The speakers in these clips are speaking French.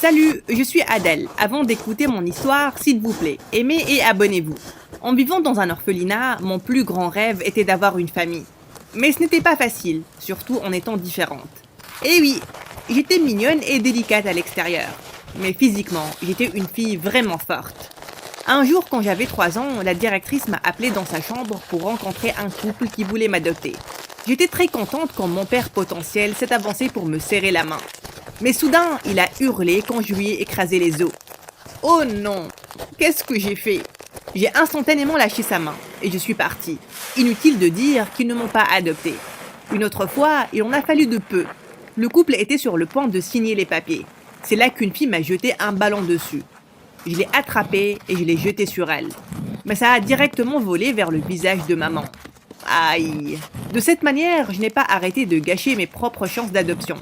Salut, je suis Adèle. Avant d'écouter mon histoire, s'il vous plaît, aimez et abonnez-vous. En vivant dans un orphelinat, mon plus grand rêve était d'avoir une famille. Mais ce n'était pas facile, surtout en étant différente. Et oui, j'étais mignonne et délicate à l'extérieur. Mais physiquement, j'étais une fille vraiment forte. Un jour, quand j'avais 3 ans, la directrice m'a appelée dans sa chambre pour rencontrer un couple qui voulait m'adopter. J'étais très contente quand mon père potentiel s'est avancé pour me serrer la main. Mais soudain, il a hurlé quand je lui ai écrasé les os. Oh non! Qu'est-ce que j'ai fait? J'ai instantanément lâché sa main et je suis partie. Inutile de dire qu'ils ne m'ont pas adoptée. Une autre fois, il en a fallu de peu. Le couple était sur le point de signer les papiers. C'est là qu'une fille m'a jeté un ballon dessus. Je l'ai attrapé et je l'ai jeté sur elle. Mais ça a directement volé vers le visage de maman. Aïe! De cette manière, je n'ai pas arrêté de gâcher mes propres chances d'adoption.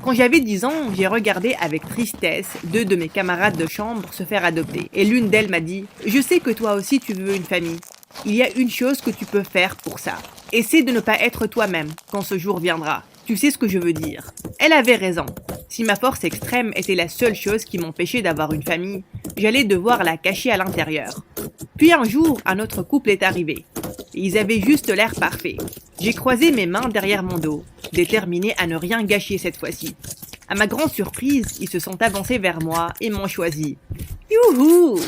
Quand j'avais 10 ans, j'ai regardé avec tristesse 2 de mes camarades de chambre se faire adopter. Et l'une d'elles m'a dit « Je sais que toi aussi tu veux une famille. Il y a une chose que tu peux faire pour ça. Essaie de ne pas être toi-même quand ce jour viendra. Tu sais ce que je veux dire. » Elle avait raison. Si ma force extrême était la seule chose qui m'empêchait d'avoir une famille, j'allais devoir la cacher à l'intérieur. Puis un jour, un autre couple est arrivé. Ils avaient juste l'air parfait. J'ai croisé mes mains derrière mon dos, déterminé à ne rien gâcher cette fois-ci. À ma grande surprise, ils se sont avancés vers moi et m'ont choisi. Youhou!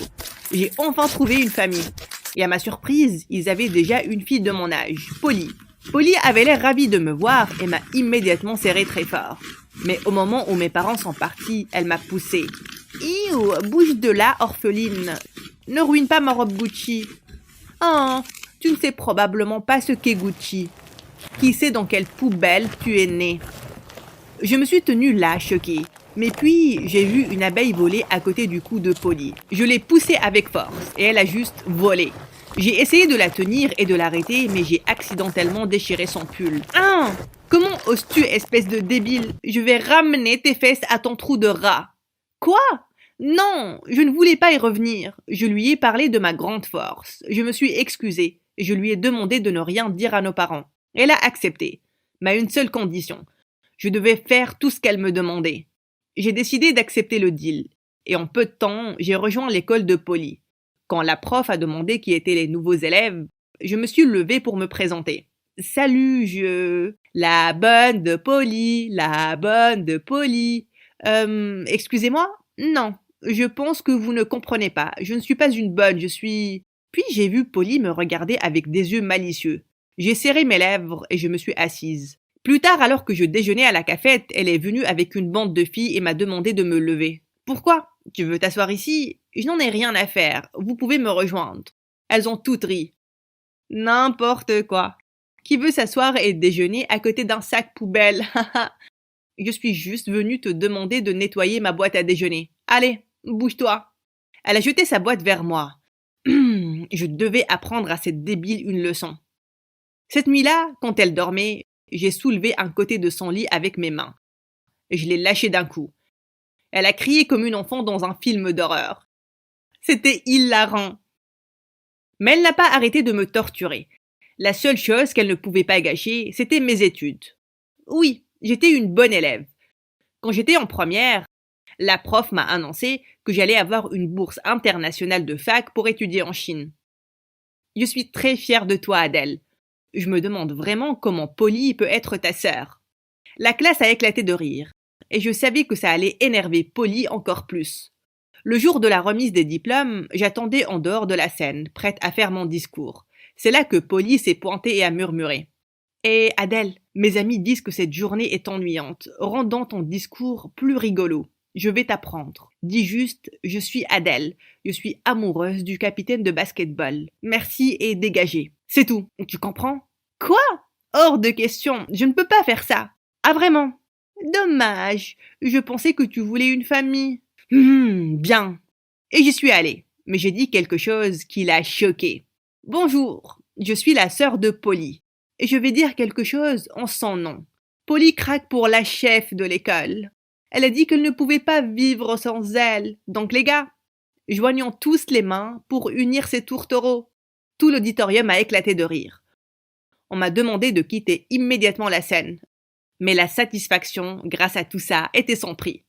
J'ai enfin trouvé une famille. Et à ma surprise, ils avaient déjà une fille de mon âge, Polly. Polly avait l'air ravie de me voir et m'a immédiatement serré très fort. Mais au moment où mes parents sont partis, elle m'a poussé. Iou, bouge de là, orpheline. Ne ruine pas ma robe Gucci. Oh, tu ne sais probablement pas ce qu'est Gucci. Qui sait dans quelle poubelle tu es né? Je me suis tenue là, choquée. Mais puis, j'ai vu une abeille voler à côté du cou de Polly. Je l'ai poussée avec force et elle a juste volé. J'ai essayé de la tenir et de l'arrêter, mais j'ai accidentellement déchiré son pull. Ah! Comment oses-tu, espèce de débile? Je vais ramener tes fesses à ton trou de rat. Quoi? Non, je ne voulais pas y revenir. Je lui ai parlé de ma grande force. Je me suis excusée. Je lui ai demandé de ne rien dire à nos parents. Elle a accepté, mais à une seule condition. Je devais faire tout ce qu'elle me demandait. J'ai décidé d'accepter le deal. Et en peu de temps, j'ai rejoint l'école de Polly. Quand la prof a demandé qui étaient les nouveaux élèves, je me suis levée pour me présenter. Salut, la bonne de Polly, la bonne de Polly. Excusez-moi? Non, je pense que vous ne comprenez pas. Je ne suis pas une bonne, je suis... Puis j'ai vu Polly me regarder avec des yeux malicieux. J'ai serré mes lèvres et je me suis assise. Plus tard, alors que je déjeunais à la cafette, elle est venue avec une bande de filles et m'a demandé de me lever. Pourquoi? Tu veux t'asseoir ici? Je n'en ai rien à faire. Vous pouvez me rejoindre. Elles ont toutes ri. N'importe quoi. Qui veut s'asseoir et déjeuner à côté d'un sac poubelle? Je suis juste venue te demander de nettoyer ma boîte à déjeuner. Allez, bouge-toi. Elle a jeté sa boîte vers moi. Je devais apprendre à cette débile une leçon. Cette nuit-là, quand elle dormait, j'ai soulevé un côté de son lit avec mes mains. Je l'ai lâché d'un coup. Elle a crié comme une enfant dans un film d'horreur. C'était hilarant. Mais elle n'a pas arrêté de me torturer. La seule chose qu'elle ne pouvait pas gâcher, c'était mes études. Oui, j'étais une bonne élève. Quand j'étais en première, la prof m'a annoncé que j'allais avoir une bourse internationale de fac pour étudier en Chine. Je suis très fière de toi, Adèle. Je me demande vraiment comment Polly peut être ta sœur. La classe a éclaté de rire, et je savais que ça allait énerver Polly encore plus. Le jour de la remise des diplômes, j'attendais en dehors de la scène, prête à faire mon discours. C'est là que Polly s'est pointée et a murmuré. « Eh, Adèle, mes amis disent que cette journée est ennuyante, rendant ton discours plus rigolo. Je vais t'apprendre. Dis juste, je suis Adèle. Je suis amoureuse du capitaine de basket-ball. Merci et dégagez. C'est tout. Tu comprends? Quoi? Hors de question. Je ne peux pas faire ça. Ah vraiment? Dommage. Je pensais que tu voulais une famille. Bien. Et j'y suis allée. Mais j'ai dit quelque chose qui l'a choqué. Bonjour. Je suis la sœur de Polly. Et je vais dire quelque chose en son nom. Polly craque pour la chef de l'école. Elle a dit qu'elle ne pouvait pas vivre sans elle. Donc les gars, joignons tous les mains pour unir ces tourtereaux. Tout l'auditorium a éclaté de rire. On m'a demandé de quitter immédiatement la scène. Mais la satisfaction, grâce à tout ça, était sans prix.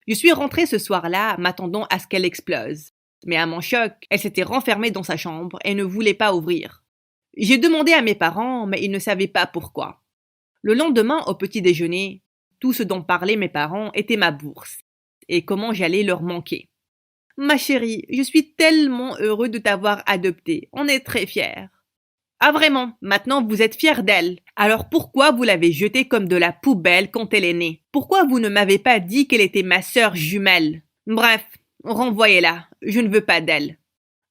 Je suis rentrée ce soir-là, m'attendant à ce qu'elle explose. Mais à mon choc, elle s'était renfermée dans sa chambre et ne voulait pas ouvrir. J'ai demandé à mes parents, mais ils ne savaient pas pourquoi. Le lendemain, au petit déjeuner, tout ce dont parlaient mes parents était ma bourse et comment j'allais leur manquer. Ma chérie, je suis tellement heureux de t'avoir adoptée. On est très fiers. Ah vraiment, maintenant vous êtes fiers d'elle. Alors pourquoi vous l'avez jetée comme de la poubelle quand elle est née? Pourquoi vous ne m'avez pas dit qu'elle était ma sœur jumelle? Bref, renvoyez-la, je ne veux pas d'elle.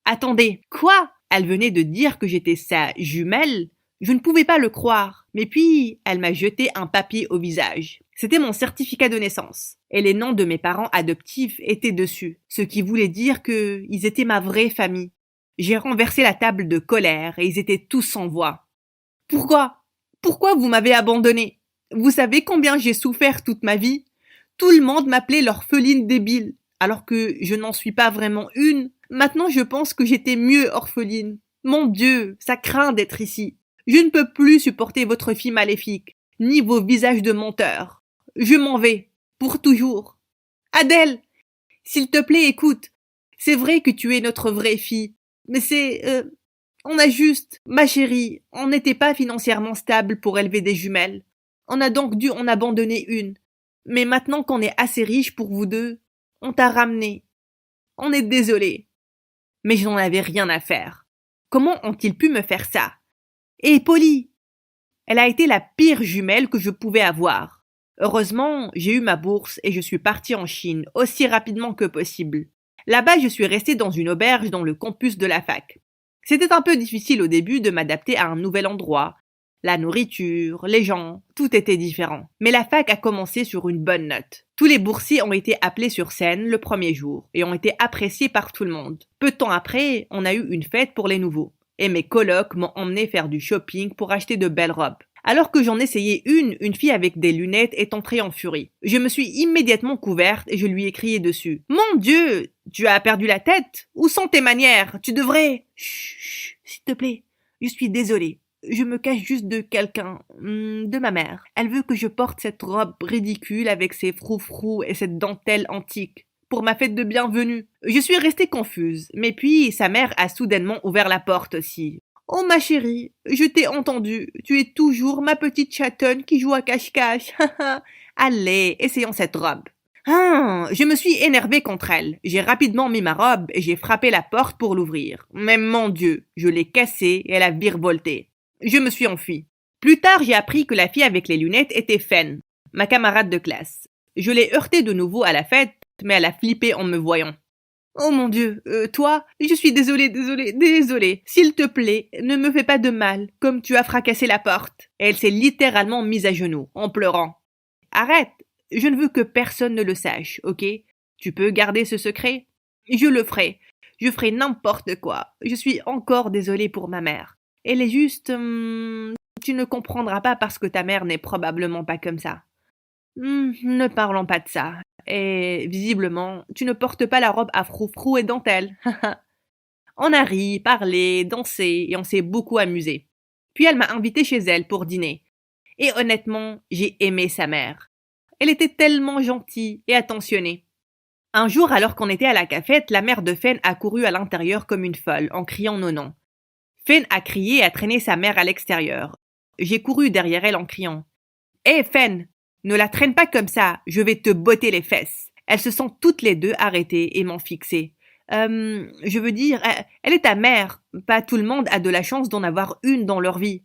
Attendez, quoi? Elle venait de dire que j'étais sa jumelle? Je ne pouvais pas le croire, mais puis elle m'a jeté un papier au visage. C'était mon certificat de naissance, et les noms de mes parents adoptifs étaient dessus, ce qui voulait dire qu'ils étaient ma vraie famille. J'ai renversé la table de colère et ils étaient tous sans voix. Pourquoi? Pourquoi vous m'avez abandonnée? Vous savez combien j'ai souffert toute ma vie? Tout le monde m'appelait l'orpheline débile, alors que je n'en suis pas vraiment une. Maintenant je pense que j'étais mieux orpheline. Mon Dieu, ça craint d'être ici. Je ne peux plus supporter votre fille maléfique, ni vos visages de menteurs. Je m'en vais, pour toujours. Adèle, s'il te plaît, écoute. C'est vrai que tu es notre vraie fille, mais on a juste, ma chérie, on n'était pas financièrement stable pour élever des jumelles. On a donc dû en abandonner une. Mais maintenant qu'on est assez riche pour vous deux, on t'a ramené. On est désolé. Mais je n'en avais rien à faire. Comment ont-ils pu me faire ça? Et Polly, elle a été la pire jumelle que je pouvais avoir. Heureusement, j'ai eu ma bourse et je suis partie en Chine aussi rapidement que possible. Là-bas, je suis restée dans une auberge dans le campus de la fac. C'était un peu difficile au début de m'adapter à un nouvel endroit. La nourriture, les gens, tout était différent. Mais la fac a commencé sur une bonne note. Tous les boursiers ont été appelés sur scène le premier jour et ont été appréciés par tout le monde. Peu de temps après, on a eu une fête pour les nouveaux. Et mes colocs m'ont emmené faire du shopping pour acheter de belles robes. Alors que j'en essayais une fille avec des lunettes est entrée en furie. Je me suis immédiatement couverte et je lui ai crié dessus. « Mon Dieu, tu as perdu la tête? Où sont tes manières? Tu devrais... » « Chut, s'il te plaît, je suis désolée. Je me cache juste de quelqu'un, de ma mère. Elle veut que je porte cette robe ridicule avec ses froufrous et cette dentelle antique. Pour ma fête de bienvenue. Je suis restée confuse, mais puis sa mère a soudainement ouvert la porte aussi. « Oh ma chérie, je t'ai entendue, tu es toujours ma petite chatonne qui joue à cache-cache. Allez, essayons cette robe. » Je me suis énervée contre elle. J'ai rapidement mis ma robe et j'ai frappé la porte pour l'ouvrir. Mais mon Dieu, je l'ai cassée et elle a virevolté. Je me suis enfuie. Plus tard, j'ai appris que la fille avec les lunettes était Fen, ma camarade de classe. Je l'ai heurtée de nouveau à la fête, mais elle a flippé en me voyant. « Oh mon Dieu, toi, je suis désolée. S'il te plaît, ne me fais pas de mal, comme tu as fracassé la porte. » Et elle s'est littéralement mise à genoux, en pleurant. « Arrête, je ne veux que personne ne le sache, ok? Tu peux garder ce secret? Je le ferai. Je ferai n'importe quoi. Je suis encore désolée pour ma mère. Elle est juste... tu ne comprendras pas parce que ta mère n'est probablement pas comme ça. Ne parlons pas de ça. Et visiblement, tu ne portes pas la robe à froufrou et dentelle. On a ri, parlé, dansé et on s'est beaucoup amusé. Puis elle m'a invitée chez elle pour dîner. Et honnêtement, j'ai aimé sa mère. Elle était tellement gentille et attentionnée. Un jour, alors qu'on était à la cafette, la mère de Fen a couru à l'intérieur comme une folle en criant nos noms. Fen a crié et a traîné sa mère à l'extérieur. J'ai couru derrière elle en criant « Hé Fen, ne la traîne pas comme ça, je vais te botter les fesses. » Elles se sont toutes les deux arrêtées et m'ont fixée. Je veux dire, elle est ta mère. Pas tout le monde a de la chance d'en avoir une dans leur vie.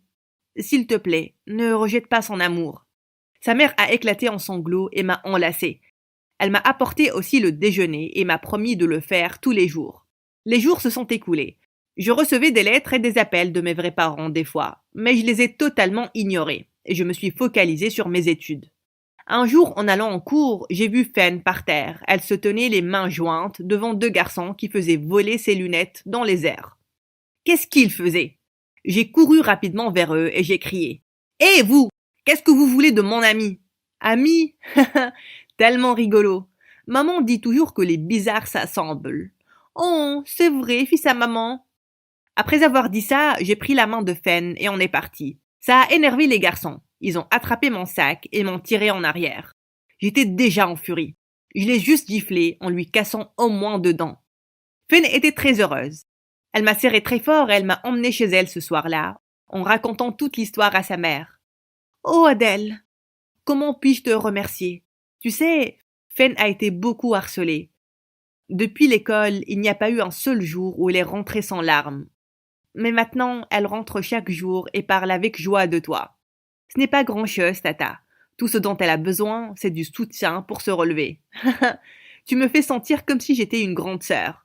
S'il te plaît, ne rejette pas son amour. Sa mère a éclaté en sanglots et m'a enlacée. Elle m'a apporté aussi le déjeuner et m'a promis de le faire tous les jours. Les jours se sont écoulés. Je recevais des lettres et des appels de mes vrais parents des fois, mais je les ai totalement ignorés et je me suis focalisée sur mes études. Un jour, en allant en cours, j'ai vu Fen par terre. Elle se tenait les mains jointes devant deux garçons qui faisaient voler ses lunettes dans les airs. Qu'est-ce qu'ils faisaient? J'ai couru rapidement vers eux et j'ai crié « Hé, vous! Qu'est-ce que vous voulez de mon ami? » Ami? Tellement rigolo. Maman dit toujours que les bizarres s'assemblent. Oh, c'est vrai, fit sa maman. Après avoir dit ça, j'ai pris la main de Fen et on est parti. Ça a énervé les garçons. Ils ont attrapé mon sac et m'ont tiré en arrière. J'étais déjà en furie. Je l'ai juste giflé en lui cassant au moins 2 dents. Fen était très heureuse. Elle m'a serré très fort et elle m'a emmené chez elle ce soir-là, en racontant toute l'histoire à sa mère. Oh Adèle, comment puis-je te remercier? Tu sais, Fen a été beaucoup harcelée. Depuis l'école, il n'y a pas eu un seul jour où elle est rentrée sans larmes. Mais maintenant, elle rentre chaque jour et parle avec joie de toi. Ce n'est pas grand-chose, Tata. Tout ce dont elle a besoin, c'est du soutien pour se relever. Tu me fais sentir comme si j'étais une grande sœur.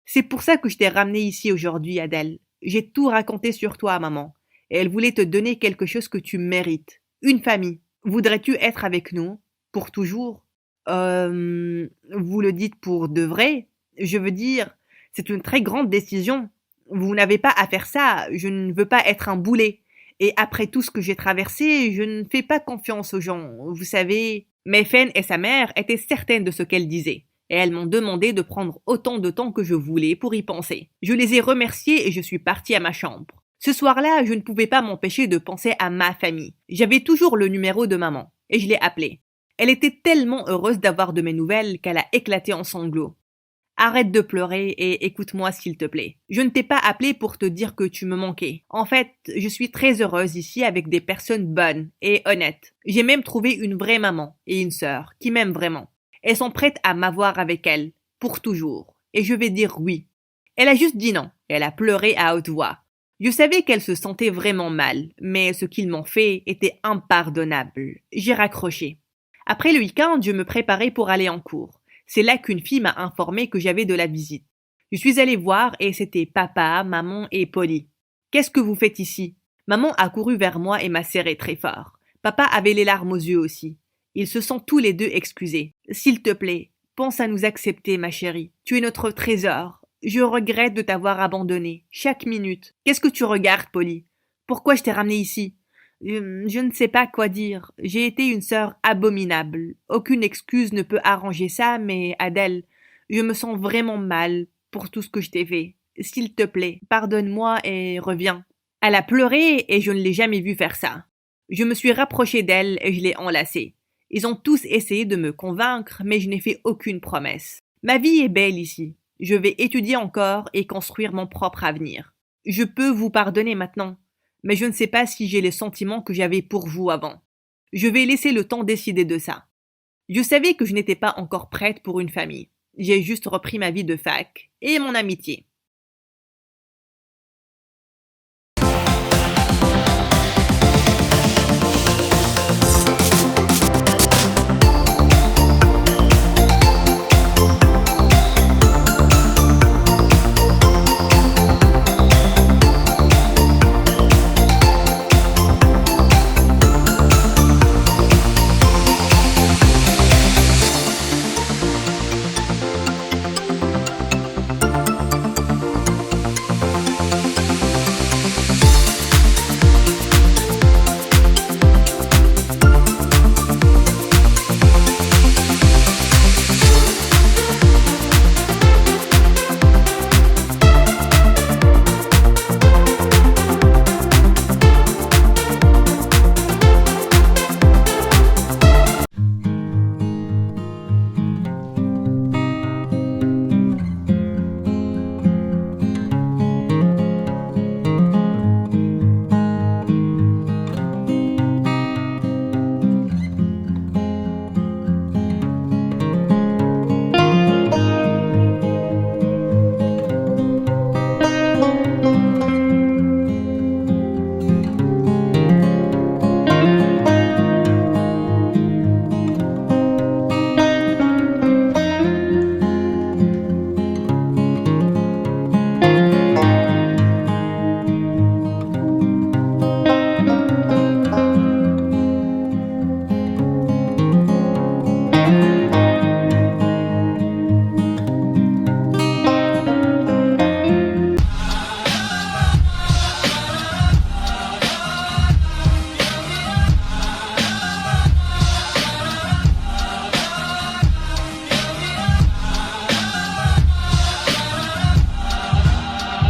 C'est pour ça que je t'ai ramenée ici aujourd'hui, Adèle. J'ai tout raconté sur toi à maman, et elle voulait te donner quelque chose que tu mérites. Une famille. Voudrais-tu être avec nous? Pour toujours? Vous le dites pour de vrai? Je veux dire, c'est une très grande décision. Vous n'avez pas à faire ça. Je ne veux pas être un boulet. Et après tout ce que j'ai traversé, je ne fais pas confiance aux gens. Vous savez, mais Fen et sa mère étaient certaines de ce qu'elles disaient. Et elles m'ont demandé de prendre autant de temps que je voulais pour y penser. Je les ai remerciées et je suis partie à ma chambre. Ce soir-là, je ne pouvais pas m'empêcher de penser à ma famille. J'avais toujours le numéro de maman, et je l'ai appelée. Elle était tellement heureuse d'avoir de mes nouvelles qu'elle a éclaté en sanglots. Arrête de pleurer et écoute-moi s'il te plaît. Je ne t'ai pas appelé pour te dire que tu me manquais. En fait, je suis très heureuse ici avec des personnes bonnes et honnêtes. J'ai même trouvé une vraie maman et une sœur qui m'aiment vraiment. Elles sont prêtes à m'avoir avec elles, pour toujours. Et je vais dire oui. Elle a juste dit non, et elle a pleuré à haute voix. Je savais qu'elle se sentait vraiment mal, mais ce qu'ils m'ont fait était impardonnable. J'ai raccroché. Après le week-end, je me préparais pour aller en cours. C'est là qu'une fille m'a informé que j'avais de la visite. Je suis allée voir et c'était papa, maman et Polly. Qu'est-ce que vous faites ici? Maman a couru vers moi et m'a serré très fort. Papa avait les larmes aux yeux aussi. Ils se sont tous les deux excusés. S'il te plaît, pense à nous accepter, ma chérie. Tu es notre trésor. Je regrette de t'avoir abandonné. Chaque minute. Qu'est-ce que tu regardes, Polly? Pourquoi je t'ai ramenée ici? Je ne sais pas quoi dire. J'ai été une sœur abominable. Aucune excuse ne peut arranger ça, mais Adèle, je me sens vraiment mal pour tout ce que je t'ai fait. S'il te plaît, pardonne-moi et reviens. Elle a pleuré et je ne l'ai jamais vue faire ça. Je me suis rapprochée d'elle et je l'ai enlacée. Ils ont tous essayé de me convaincre, mais je n'ai fait aucune promesse. Ma vie est belle ici. Je vais étudier encore et construire mon propre avenir. Je peux vous pardonner maintenant, mais je ne sais pas si j'ai les sentiments que j'avais pour vous avant. Je vais laisser le temps décider de ça. Je savais que je n'étais pas encore prête pour une famille. J'ai juste repris ma vie de fac et mon amitié.